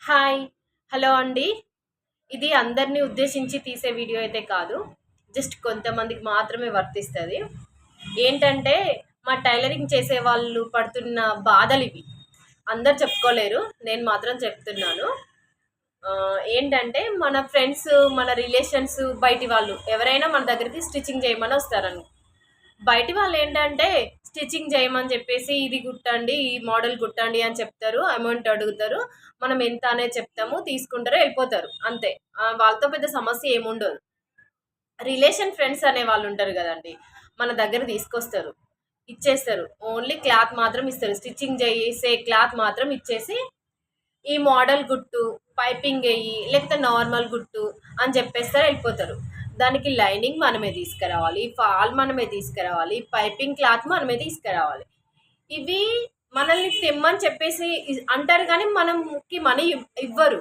Hi. Hello అండి. ఇది అందరిని ఉద్దేశించి తీసే వీడియో అయితే కాదు. జస్ట్ కొంతమందికి మాత్రమే వర్తిస్తది. ఏంటంటే, మా టైలరింగ్ చేసేవాళ్ళు పడుతున్న బాధలివి. అందరు చెప్పుకోలేరు. నేను మాత్రం చెప్తున్నాను. ఏంటంటే, మన ఫ్రెండ్స్, మన రిలేషన్స్, బయటి వాళ్ళు ఎవరైనా మన దగ్గరికి స్టిచ్చింగ్ చేయమని వస్తారని. బయటి వాళ్ళు ఏంటంటే స్టిచ్చింగ్ చేయమని చెప్పేసి ఇది కుట్టండి, ఈ మోడల్ కుట్టండి అని చెప్తారు. అమౌంట్ అడుగుతారు. మనం ఎంత అనేది చెప్తాము, తీసుకుంటారు, వెళ్ళిపోతారు అంతే. వాళ్ళతో పెద్ద సమస్య ఏముండదు. రిలేషన్ ఫ్రెండ్స్ అనే వాళ్ళు ఉంటారు కదండి, మన దగ్గర తీసుకొస్తారు, ఇచ్చేస్తారు. ఓన్లీ క్లాత్ మాత్రం ఇస్తారు. స్టిచ్చింగ్ చేసే క్లాత్ మాత్రం ఇచ్చేసి ఈ మోడల్ గుట్టు, పైపింగ్ వేయి, లేకపోతే నార్మల్ గుట్టు అని చెప్పేస్తారు, వెళ్ళిపోతారు. దానికి లైనింగ్ మనమే తీసుకురావాలి, ఫాల్ మనమే తీసుకురావాలి, పైపింగ్ క్లాత్ మనమే తీసుకురావాలి. ఇవి మనల్ని తెమ్మని చెప్పేసి అంటారు, కానీ మనకి మనీ ఇవ్వరు,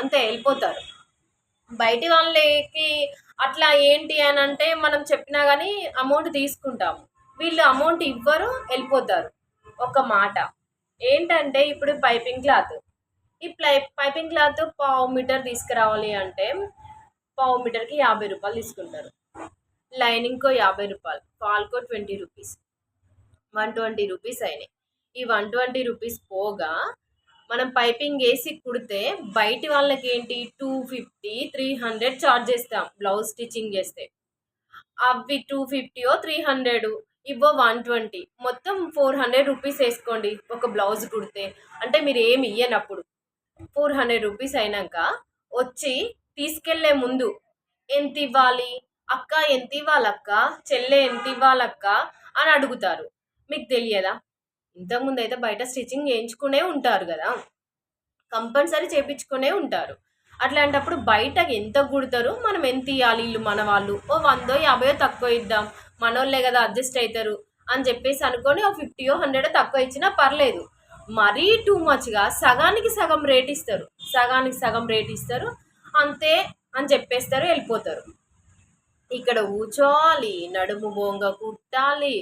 అంతే, వెళ్ళిపోతారు. బయటి వాళ్ళకి అట్లా ఏంటి అని అంటే మనం చెప్పినా కానీ అమౌంట్ తీసుకుంటాము. వీళ్ళు అమౌంట్ ఇవ్వరు, వెళ్ళిపోతారు. ఒక మాట ఏంటంటే, ఇప్పుడు పైపింగ్ క్లాత్, ఈ పైపింగ్ క్లాత్ పావు మీటర్ తీసుకురావాలి అంటే పావు మీటర్కి 50 రూపాయలు తీసుకుంటారు. లైనింగ్కో 50 రూపాయలు, ఫాల్కో 20 రూపీస్, 120 రూపీస్ అయినాయి. ఈ 120 రూపీస్ పోగా మనం పైపింగ్ వేసి కుడితే బయటి వాళ్ళకి ఏంటి 250, 300 ఛార్జ్ చేస్తాం బ్లౌజ్ స్టిచ్చింగ్ చేస్తే. అవి 250 300 ఇవ్వో 120, మొత్తం 400 రూపీస్ వేసుకోండి ఒక బ్లౌజ్ కుడితే. అంటే మీరు ఏమి ఇయ్యనప్పుడు 400 రూపీస్ అయినాక వచ్చి తీసుకెళ్లే ముందు ఎంత ఇవ్వాలి అక్క, ఎంత ఇవ్వాలక్క, చెల్లె ఎంత ఇవ్వాలక్క అని అడుగుతారు. మీకు తెలియదా? ఇంతకుముందు అయితే బయట స్టిచ్చింగ్ చేయించుకునే ఉంటారు కదా, కంపల్సరీ చేయించుకునే ఉంటారు. అట్లాంటప్పుడు బయట ఎంత కుడతారు, మనం ఎంత ఇవ్వాలి, ఇల్లు మన వాళ్ళు ఓ 100 50 తక్కువ ఇద్దాం, మనోళ్ళే కదా అడ్జస్ట్ అవుతారు అని చెప్పేసి అనుకొని ఓ 50 100 తక్కువ ఇచ్చినా పర్లేదు. మరీ టూ మచ్గా సగానికి సగం రేట్ ఇస్తారు, సగానికి సగం రేట్ ఇస్తారు, అంతే అని చెప్పేస్తారు, వెళ్ళిపోతారు. ఇక్కడ కూర్చోవాలి, నడుము బోంగ కుట్టాలి,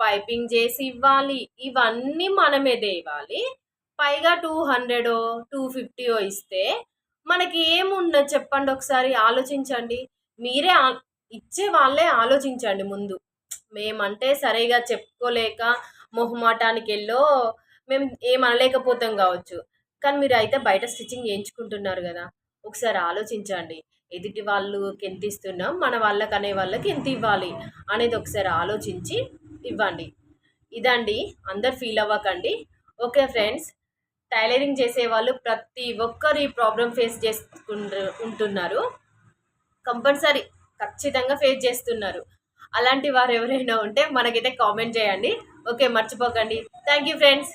పైపింగ్ చేసి ఇవ్వాలి, ఇవన్నీ మనమే దేవాలి. పైగా 200 250 ఇస్తే మనకి ఏముండదు చెప్పండి? ఒకసారి ఆలోచించండి. మీరే ఇచ్చే వాళ్ళే ఆలోచించండి ముందు. మేమంటే సరిగా చెప్పుకోలేక మొహమాటానికి మేము ఏమనలేకపోతాం కావచ్చు, కానీ మీరు అయితే బయట స్టిచ్చింగ్ చేయించుకుంటున్నారు కదా, ఒకసారి ఆలోచించండి. ఎదుటి వాళ్ళకి ఎంత ఇస్తున్నాం, మన వాళ్ళకి అనే వాళ్ళకి ఎంత ఇవ్వాలి అనేది ఒకసారి ఆలోచించి ఇవ్వండి. ఇదండి, అందరు ఫీల్ అవ్వకండి. ఓకే ఫ్రెండ్స్, టైలరింగ్ చేసేవాళ్ళు ప్రతి ఒక్కరు ఈ ప్రాబ్లం ఫేస్ ఉంటున్నారు. కంపల్సరీ ఖచ్చితంగా ఫేస్ చేస్తున్నారు. అలాంటి వారు ఎవరైనా ఉంటే మనకైతే కామెంట్ చేయండి. ఓకే, మర్చిపోకండి. Thank you friends.